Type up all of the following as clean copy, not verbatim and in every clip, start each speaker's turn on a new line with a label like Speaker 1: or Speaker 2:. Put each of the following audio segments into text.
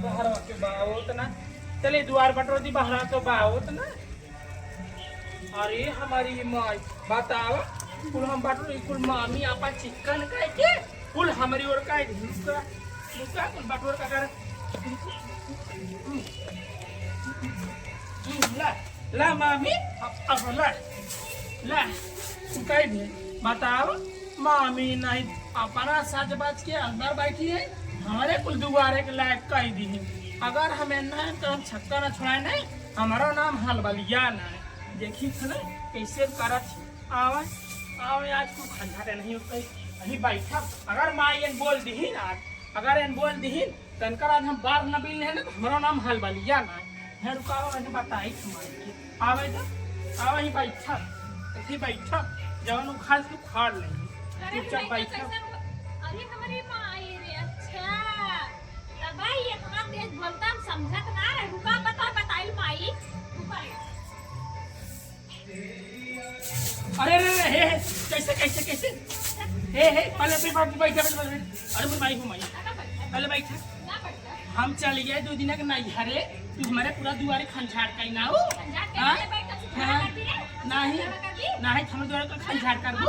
Speaker 1: बाहर के बावत ना चले द्वार बटोर दी बाहर तो बावत ना। अरे हमारी माँ बताओ कुल हम बटोर कुल मामी आपा चिकन का के कुल हमारी और का लुका लुका कुल बटोर का कर ला ला मामी अब ला ला कह दे बताओ मामी नहीं अपना सच बात के अंदर बैठी है हमारे कुल दुआरे के लायक कह दी है। अगर हमें न तो हम छक्का न छुड़ाए नहीं हमारा नाम हलबलिया ना है। देखी थे ना कैसे करत आवा आवे आज को खंडारे नहीं होते अही बैठा अगर माँ ये बोल दी ना अगर इन बोल दी तनकर आज हम बार न बिल है ना तो हमारा नाम हलबलिया ना है। रुकाओ मैंने बताई तुम्हारी आवे तो आवे ही बैठा ऐसे बैठा जब उखाड़ के उखाड़ लेंगे चुपचाप बैठा।
Speaker 2: अरे हमारी माँ आई रे अच्छा तब ये इतना तेज बोलता हम समझत ना रे रुका बताइल माई रुका
Speaker 1: अरे रे हे कैसे कैसे कैसे हे पहले बैठा अरे मैं माई हूँ माई पहले बैठा हम चल गए 2 दिन के नहीं हरे तू हमारे पूरा दुआरे खंझाड़ का ना हो नहीं नहीं हम दुआरे का खंझाड़ कर दो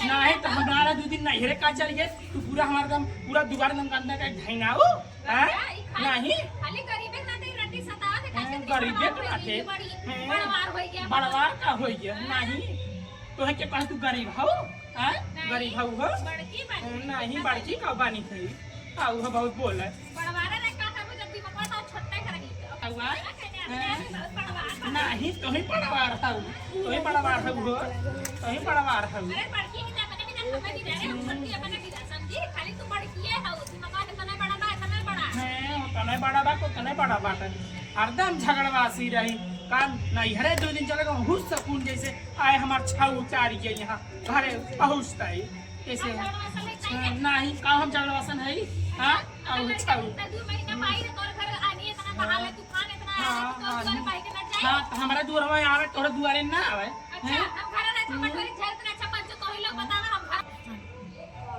Speaker 1: नहीं तो हमारा 2 दिन नहीं हरे का चल गए तू पूरा हमारा दम पूरा दुआरे दम अंदर का ढैना हो नहीं गरीबे के बड़वार का हो गया नहीं तो है के पास तू गरीब हो गरीब हो नहीं बड़की का बानी थी आऊ है बहुत बोल है नहीं तो ही पड़वार हो तो ही पड़वार हो तो ही पड़वार हो तने बड़ा बा को तने बड़ा बात हरदम झगड़वासी रही कान नहीं हरे 2 दिन चलेगा हुस सकून जैसे आए हमार छाऊ उतार के यहाँ घरे पहुँचता है ऐसे नहीं का हम झगड़वासन है हाँ छाऊ हाँ हमारा दूर हमें आवे तोरे दुआरे ना आवे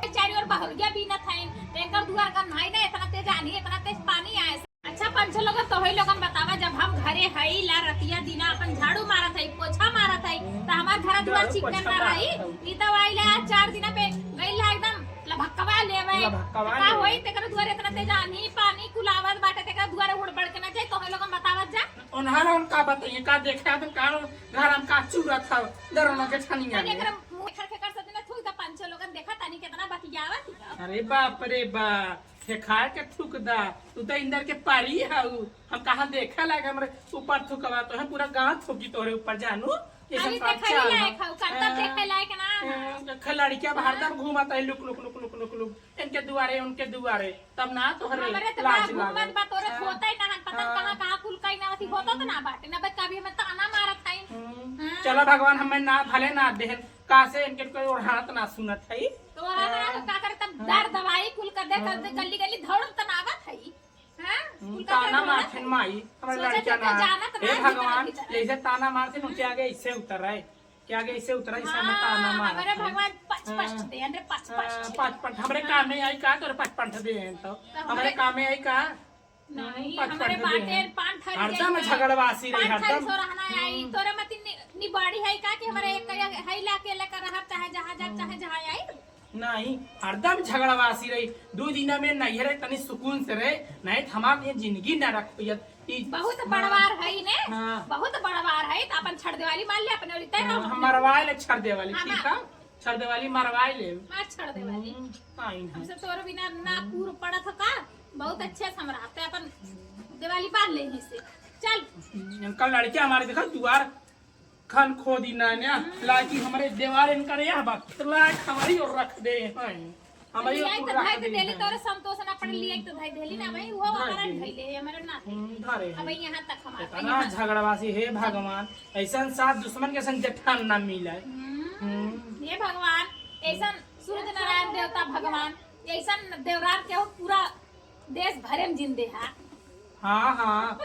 Speaker 2: चारी और बहुरिया भी न थाइन तेकर दुआर का नहीं ना इतना तेज आनी इतना तेज पानी आए। अच्छा पंचो लोग तो ही लोगन बतावा जब हम घरे हई ला रतिया दिना अपन झाड़ू मारत हई पोछा मारत हई त हमार घर दुआर चिकन ना रही ई त वाइला 4 दिन पे गइला एकदम लभक्कवा लेवे का होई तेकर दुआर इतना तेज आनी पानी कुलावत बाटे तेकर दुआर उड़ बढ़ के ना जाए तो ही लोगन बतावत जा
Speaker 1: उन्हारा उनका बताइए का देखा तो का घर हम का चूरा था दरना के छनिया
Speaker 2: एकर मुंह खर कर सदिन थूक त पंचो लोगन देखा तनी कितना बतियावत।
Speaker 1: अरे बाप रे बाप खाए के थूक दा तू तो इंदर के पारी है हम कहाँ देखा लागे हमारे ऊपर थूकवा तो है पूरा गांव थूकी तोरे ऊपर जानू खिलाड़ी क्या बाहर दम घूमता है look look look look look look इनके दुआरे उनके दुआरे तब ना तो हरे लाज लागे चलो भगवान हमें ना भले ना दे का से इनके कोई ओढ़ात ना सुनत है
Speaker 2: तो का करे तब दर दवाई कुल कर दे गली गली दौड़त तनावत है
Speaker 1: ताना मारथिन माई हमारे लड़कियां ना हे भगवान जैसे ताना मारथिन उनके आगे इससे उतर रहे के आगे इससे उतर रहा इससे ताना मार
Speaker 2: हमारे भगवान पच दे अंदर पच
Speaker 1: हमारे काम में आई का तोरे 5 दे तो हमारे काम में आई का
Speaker 2: नहीं हमारे बाटे 5
Speaker 1: हरदम झगड़वासी रही हरदम
Speaker 2: सो रहना आई तोरे मत निबाड़ी है का कि हमारे एक है लाके लेकर रह चाहे जहां जा चाहे जहां आई
Speaker 1: नहीं हरदम झगड़वासी रही 2 दिन में नहीं रहे तनी सुकून से रहे नहीं हमारे जिंदगी न रख
Speaker 2: बहुत बड़वार है ने बहुत बड़वार है तो अपन छड़ देवाली मान ले अपने ओरिते
Speaker 1: हम मरवाए ले छड़ देवाली ठीक है छड़ देवाली मरवाए ले
Speaker 2: मां छड़ देवाली हमसे तोर बिना ना पूर पड़त का बहुत अच्छे समराते अपन दिवाली बांध ले से चल
Speaker 1: कल लड़के हमारे देखा द्वार खन खोदी ना लाकी हमारे दीवार इनका यह बात लाक हमारी और रख दे हैं हमारी
Speaker 2: और रख दे देली तोरे संतोष ना पड़ लिया तो भाई देली ना भाई वो हमारा धइले हमारे ना
Speaker 1: धरे
Speaker 2: अब यहां तक हमारा
Speaker 1: ना झगड़वासी हे भगवान ऐसा साथ दुश्मन के संग जठान ना मिले
Speaker 2: हे भगवान ऐसा सूर्य नारायण देवता भगवान ऐसा देवरार के पूरा देश भरे में जिंदे है।
Speaker 1: हाँ हाँ